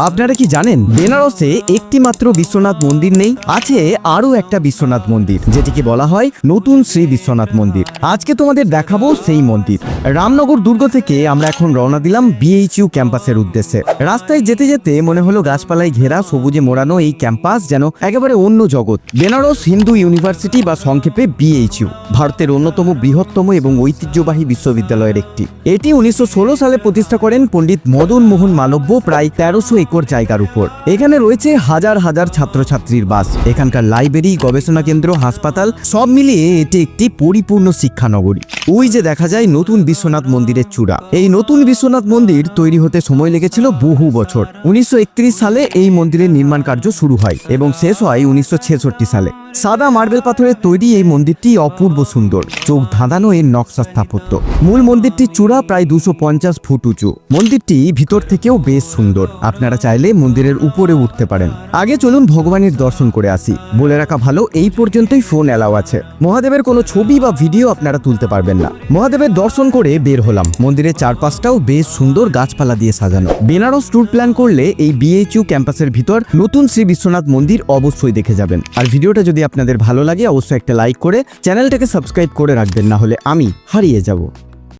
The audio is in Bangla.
আপনারা কি জানেন বেনারসে একটি মাত্র বিশ্বনাথ মন্দির নেই, আছে আরো একটা বিশ্বনাথ মন্দির, যেটিকে বলা হয় নতুন শ্রী বিশ্বনাথ মন্দির। আজকে তোমাদের দেখাবো সেই মন্দির। রামনগর দুর্গ থেকে আমরা এখন রওনা দিলাম BHU ক্যাম্পাসের উদ্দেশ্যে। রাস্তায় যেতে যেতে মনে হলো গাছপালায় ঘেরা সবুজে মোড়ানো এই ক্যাম্পাস যেন একেবারে অন্য জগৎ। বেনারস হিন্দু ইউনিভার্সিটি বা সংক্ষেপে BHU ভারতের অন্যতম বৃহত্তম এবং ঐতিহ্যবাহী বিশ্ববিদ্যালয়ের একটি। এটি 1916 সালে প্রতিষ্ঠা করেন পণ্ডিত মদন মোহন মালব্য প্রায় 1300 একর জায়গার উপর। এখানে রয়েছে হাজার হাজার ছাত্রছাত্রীর বাস, এখানকার লাইব্রেরি, গবেষণা কেন্দ্র, হাসপাতাল সব মিলিয়ে এটি একটি পরিপূর্ণ শিক্ষানগরী। ওই যে দেখা যায় নতুন বিশ্বনাথ মন্দিরের চূড়া। এই নতুন বিশ্বনাথ মন্দির তৈরি হতে সময় লেগেছিল বহু বছর। 1931 সালে এই মন্দিরের নির্মাণ কার্য শুরু হয় এবং শেষ হয় 1966 সালে। সাদা মার্বেল পাথরের তৈরি এই মন্দিরটি অপূর্ব সুন্দর, চোখ ধাঁধানো এর নকশা স্থাপত্য। মূল মন্দিরটির চূড়া প্রায় 250 ফুট উঁচু। মন্দিরটি ভিতর থেকেও বেশ সুন্দর, আপনারা চাইলে মন্দিরের উপরে উঠতে পারেন। আগে চলুন ভগবানের দর্শন করে আসি। বলে রাখা ভালো, এই পর্যন্তই ফোন অ্যালাউ আছে। মহাদেবের কোনো ছবি বা ভিডিও আপনারা তুলতে পারবেন না। মহাদেবের দর্শন করে বের হলাম। মন্দিরের চারপাশটাও বেশ সুন্দর, গাছপালা দিয়ে সাজানো। বেনারস ট্যুর প্ল্যান করলে এই BHU ক্যাম্পাসের ভিতর নতুন শ্রী বিশ্বনাথ মন্দির অবশ্যই দেখে যাবেন। আর ভিডিওটা যদি আপনাদের ভালো লাগে অবশ্যই একটা লাইক করে চ্যানেলটাকে সাবস্ক্রাইব করে রাখবেন, না হলে আমি হারিয়ে যাব।